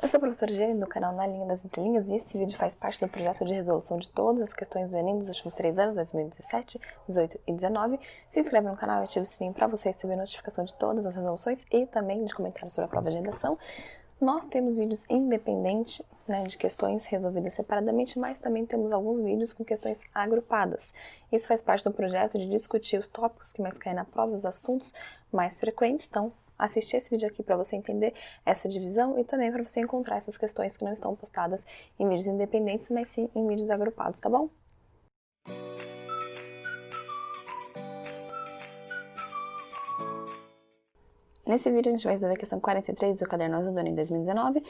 Eu sou a professora Jenny do canal Na Linha das Entrelinhas e esse vídeo faz parte do projeto de resolução de todas as questões do Enem dos últimos 3 anos, 2017, 18 e 19. Se inscreve no canal e ativa o sininho para você receber notificação de todas as resoluções e também de comentários sobre a prova de redação. Nós temos vídeos independentes, de questões resolvidas separadamente, mas também temos alguns vídeos com questões agrupadas. Isso faz parte do projeto de discutir os tópicos que mais caem na prova, os assuntos mais frequentes. Então, assistir esse vídeo aqui para você entender essa divisão e também para você encontrar essas questões que não estão postadas em vídeos independentes, mas sim em vídeos agrupados, tá bom? Nesse vídeo a gente vai resolver a questão 43 do Caderno Azul do Enem 2019,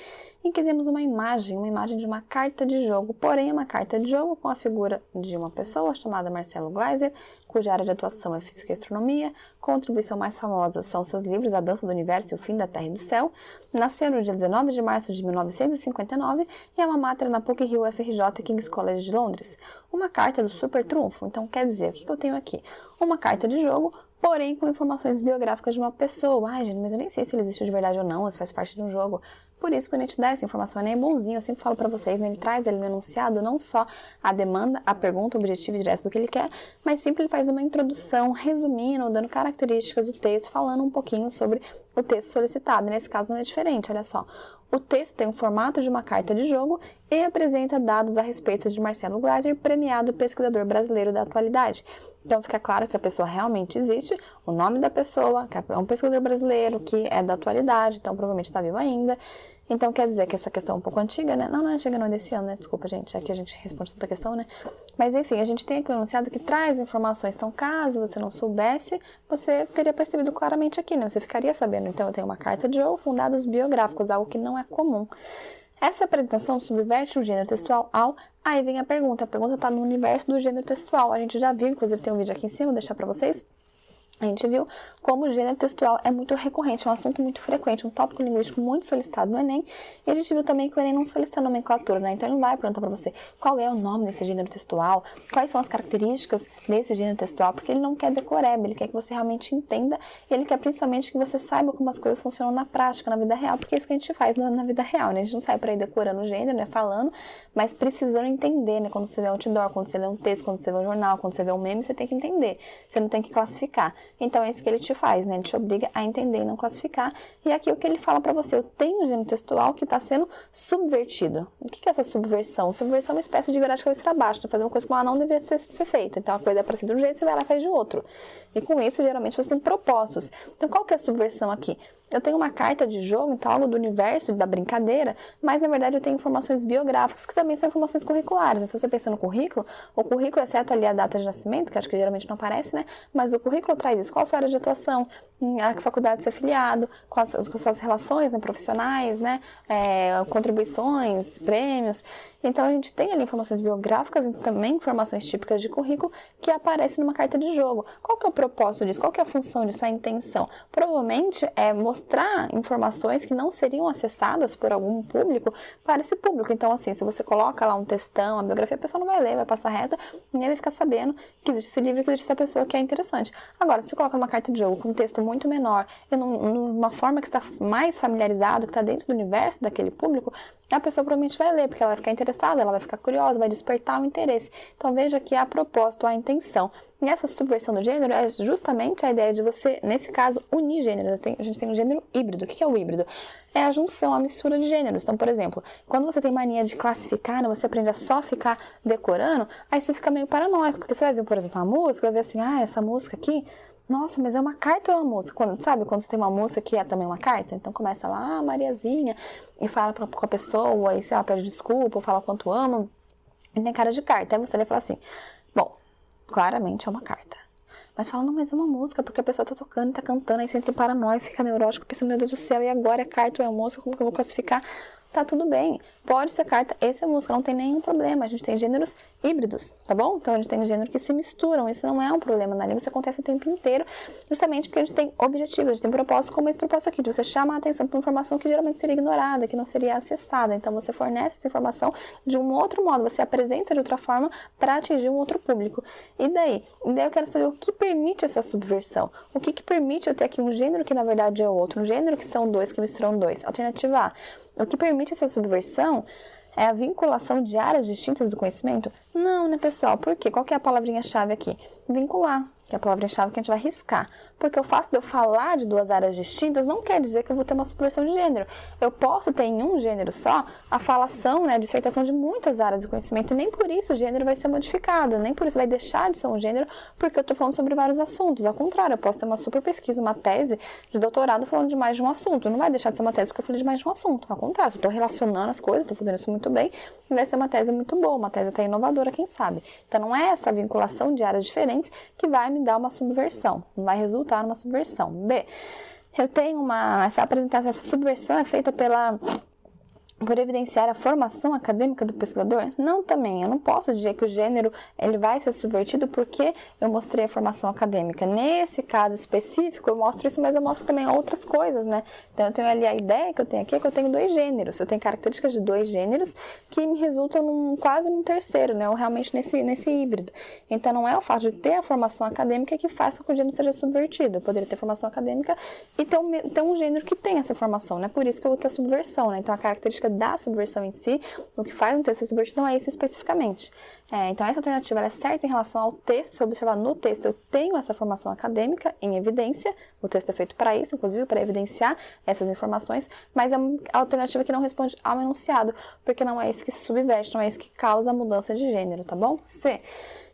em que temos uma imagem de uma carta de jogo, porém é uma carta de jogo com a figura de uma pessoa chamada Marcelo Gleiser, cuja área de atuação é Física e Astronomia, contribuição mais famosa são seus livros A Dança do Universo e O Fim da Terra e do Céu, nasceu no dia 19 de março de 1959 e é uma mater na PUC-Rio FRJ King's College de Londres. Uma carta do super trunfo, então quer dizer, o que eu tenho aqui? Uma carta de jogo, porém com informações biográficas de uma pessoa. Ai, gente, mas eu nem sei se ele existiu de verdade ou não, se faz parte de um jogo. Por isso, quando a gente dá essa informação, é bonzinho, eu sempre falo pra vocês, ele traz ali no enunciado não só a demanda, a pergunta, o objetivo direto do que ele quer, mas sempre ele faz uma introdução, resumindo, dando características do texto, falando um pouquinho sobre o texto solicitado. Nesse caso não é diferente, olha só. O texto tem o formato de uma carta de jogo e apresenta dados a respeito de Marcelo Gleiser, premiado pesquisador brasileiro da atualidade. Então fica claro que a pessoa realmente existe, o nome da pessoa, que é um pesquisador brasileiro, que é da atualidade, então provavelmente está vivo ainda. Então quer dizer que essa questão é um pouco antiga, né? Não é antiga, não é desse ano, né? Desculpa, gente, aqui a gente responde tanta questão, né? Mas enfim, a gente tem aqui um enunciado que traz informações. Então, caso você não soubesse, você teria percebido claramente aqui, né? Você ficaria sabendo. Então, eu tenho uma carta de jogo com dados biográficos, algo que não é comum. Essa apresentação subverte o gênero textual ao... Aí vem a pergunta está no universo do gênero textual. A gente já viu, inclusive tem um vídeo aqui em cima, vou deixar pra vocês. A gente viu como o gênero textual é muito recorrente, é um assunto muito frequente, um tópico linguístico muito solicitado no Enem. E a gente viu também que o Enem não solicita nomenclatura, né? Então ele não vai perguntar para você qual é o nome desse gênero textual, quais são as características desse gênero textual, porque ele não quer decoreba, ele quer que você realmente entenda, e ele quer principalmente que você saiba como as coisas funcionam na prática, na vida real, porque é isso que a gente faz na vida real, né? A gente não sai para ir decorando o gênero, né? Falando, mas precisando entender, né? Quando você vê um outdoor, quando você lê um texto, quando você vê um jornal, quando você vê um meme, você tem que entender, você não tem que classificar. Então é isso que ele te faz, né? Ele te obriga a entender e não classificar. E aqui o que ele fala pra você, eu tenho um gênero textual que está sendo subvertido. O que é essa subversão? Subversão é uma espécie de virar de cabeça para baixo, fazer uma coisa como ela não deveria ser feita. Então a coisa é para ser de um jeito, você vai lá e faz de outro. E com isso, geralmente, você tem propósitos. Então qual que é a subversão aqui? Eu tenho uma carta de jogo, então algo do universo, da brincadeira, mas na verdade eu tenho informações biográficas, que também são informações curriculares. Se você pensa no currículo, o currículo, exceto ali a data de nascimento, que acho que geralmente não aparece, né? Mas o currículo traz isso. Qual a sua área de atuação, a faculdade de ser afiliado, com as suas relações, né, profissionais, né? Contribuições, prêmios. Então a gente tem ali informações biográficas e também informações típicas de currículo que aparecem numa carta de jogo. Qual que é o propósito disso? Qual que é a função disso? A intenção? Provavelmente é mostrar informações que não seriam acessadas por algum público para esse público. Então assim, se você coloca lá um textão, a biografia, a pessoa não vai ler, vai passar reto, ninguém vai ficar sabendo que existe esse livro, que existe essa pessoa que é interessante. Agora, se você coloca uma carta de jogo com um texto muito menor e numa forma que está mais familiarizado, que está dentro do universo daquele público, a pessoa provavelmente vai ler, porque ela vai ficar interessada, ela vai ficar curiosa, vai despertar o interesse. Então veja que a propósito, a intenção. E essa subversão do gênero é justamente a ideia de você, nesse caso, unir gêneros. A gente tem um gênero híbrido. O que é o híbrido? É a junção, a mistura de gêneros. Então, por exemplo, quando você tem mania de classificar, né, você aprende a só ficar decorando, aí você fica meio paranoico, porque você vai ver, por exemplo, uma música, vai ver assim, essa música aqui, nossa, mas é uma carta ou é uma música? Sabe quando você tem uma música que é também uma carta? Então começa lá, Mariazinha, e fala com a pessoa, aí se ela pede desculpa, ou fala o quanto ama, e tem cara de carta. Aí você lê e fala assim, bom, claramente é uma carta. Mas fala, não, mas é uma música, porque a pessoa tá tocando e tá cantando, aí você entra em paranoia, fica neurótico, pensando, meu Deus do céu, e agora é carta ou é música, como que eu vou classificar? Tá tudo bem, pode ser carta, essa é música, não tem nenhum problema, a gente tem gêneros híbridos, tá bom? Então a gente tem um gênero que se misturam, isso não é um problema na língua, isso acontece o tempo inteiro, justamente porque a gente tem objetivos, a gente tem propósitos como esse propósito aqui, de você chamar a atenção para uma informação que geralmente seria ignorada, que não seria acessada, então você fornece essa informação de um outro modo, você apresenta de outra forma para atingir um outro público. E daí eu quero saber o que permite essa subversão, o que permite eu ter aqui um gênero que na verdade é outro, um gênero que são dois, que misturam dois. Alternativa A, O que permite essa subversão é a vinculação de áreas distintas do conhecimento? Não, né, pessoal? Por quê? Qual que é a palavrinha-chave aqui? Vincular, que é a palavrinha-chave que a gente vai riscar. Porque o fato de eu falar de duas áreas distintas não quer dizer que eu vou ter uma subversão de gênero. Eu posso ter em um gênero só a falação, né, a dissertação de muitas áreas do conhecimento, e nem por isso o gênero vai ser modificado, nem por isso vai deixar de ser um gênero, porque eu estou falando sobre vários assuntos. Ao contrário, eu posso ter uma super pesquisa, uma tese de doutorado falando de mais de um assunto. Não vai deixar de ser uma tese porque eu falei de mais de um assunto. Ao contrário, eu estou relacionando as coisas, estou fazendo isso muito bem, e vai ser uma tese muito boa, uma tese até inovadora, quem sabe. Então não é essa vinculação de áreas diferentes que vai me dar uma subversão, não vai resultar numa subversão. B, eu tenho essa apresentação, essa subversão é feita por evidenciar a formação acadêmica do pesquisador? Não, também. Eu não posso dizer que o gênero ele vai ser subvertido porque eu mostrei a formação acadêmica. Nesse caso específico, eu mostro isso, mas eu mostro também outras coisas, né? Então, eu tenho ali a ideia que eu tenho aqui é que eu tenho dois gêneros. Eu tenho características de dois gêneros que me resultam quase num terceiro, né? Ou realmente nesse híbrido. Então, não é o fato de ter a formação acadêmica que faz com que o gênero seja subvertido. Eu poderia ter formação acadêmica e ter um gênero que tem essa formação, né? Por isso que eu vou ter a subversão, né? Então, a característica da subversão em si, o que faz um texto ser subvertido não é isso especificamente. Então, essa alternativa ela é certa em relação ao texto. Se eu observar no texto, eu tenho essa formação acadêmica em evidência, o texto é feito para isso, inclusive para evidenciar essas informações, mas é uma alternativa que não responde ao enunciado, porque não é isso que subverte, não é isso que causa a mudança de gênero, tá bom? C.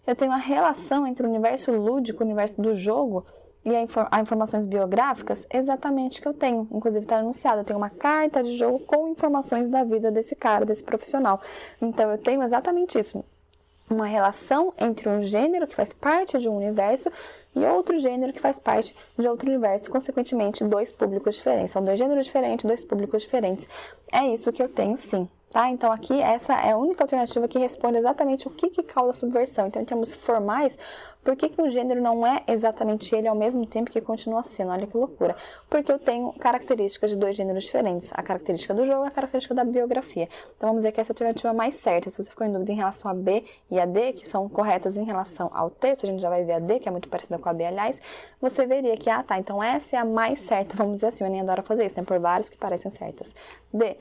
Eu tenho a relação entre o universo lúdico, o universo do jogo, e as informações biográficas, exatamente que eu tenho. Inclusive está anunciado, eu tenho uma carta de jogo com informações da vida desse cara, desse profissional. Então eu tenho exatamente isso. Uma relação entre um gênero que faz parte de um universo e outro gênero que faz parte de outro universo. Consequentemente, dois públicos diferentes. São dois gêneros diferentes, dois públicos diferentes. É isso que eu tenho, sim. Tá? Então, aqui, essa é a única alternativa que responde exatamente o que causa a subversão. Então, em termos formais, por que o gênero não é exatamente ele ao mesmo tempo que continua sendo? Olha que loucura. Porque eu tenho características de dois gêneros diferentes. A característica do jogo e a característica da biografia. Então, vamos dizer que essa é a alternativa mais certa. Se você ficou em dúvida em relação a B e a D, que são corretas em relação ao texto, a gente já vai ver a D, que é muito parecida com a B, aliás, você veria que, tá, então essa é a mais certa, vamos dizer assim. Eu nem adoro fazer isso, tem por várias que parecem certas. D.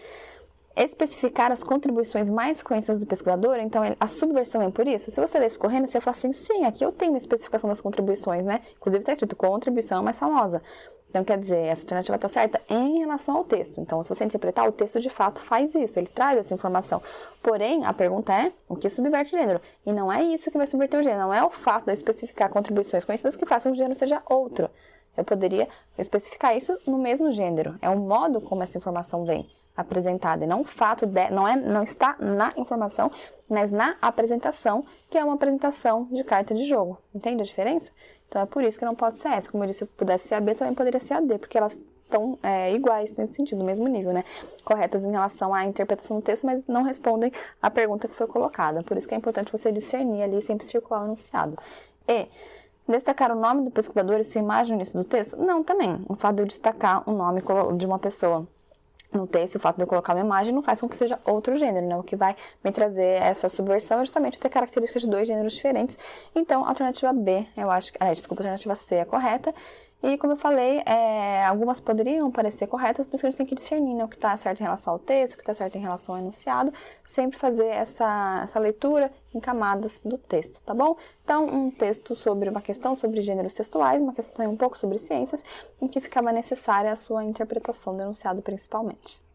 Especificar as contribuições mais conhecidas do pesquisador, então a subversão é por isso? Se você ler escorrendo, você fala assim, sim, aqui eu tenho uma especificação das contribuições, né? Inclusive está escrito contribuição mais famosa. Então, quer dizer, essa alternativa está certa em relação ao texto. Então, se você interpretar, o texto de fato faz isso, ele traz essa informação. Porém, a pergunta é, o que subverte o gênero? E não é isso que vai subverter o gênero, não é o fato de eu especificar contribuições conhecidas que façam que o gênero seja outro. Eu poderia especificar isso no mesmo gênero. É o modo como essa informação vem apresentada, e não o fato de, não está na informação, mas na apresentação, que é uma apresentação de carta de jogo. Entende a diferença? Então é por isso que não pode ser essa. Como eu disse, se pudesse ser a B, também poderia ser a D, porque elas estão iguais nesse sentido, no mesmo nível, né? Corretas em relação à interpretação do texto, mas não respondem à pergunta que foi colocada. Por isso que é importante você discernir ali, sempre circular o enunciado. E destacar o nome do pesquisador e sua imagem no início do texto? Não, também. O fato de eu destacar o nome de uma pessoa no texto, o fato de eu colocar uma imagem não faz com que seja outro gênero, né? O que vai me trazer essa subversão é justamente ter características de dois gêneros diferentes. Então, a alternativa B, eu acho que... a alternativa C é correta. E, como eu falei, algumas poderiam parecer corretas, por isso que a gente tem que discernir, né, o que está certo em relação ao texto, o que está certo em relação ao enunciado, sempre fazer essa leitura em camadas do texto, tá bom? Então, um texto sobre uma questão sobre gêneros textuais, uma questão também um pouco sobre ciências, em que ficava necessária a sua interpretação do enunciado principalmente.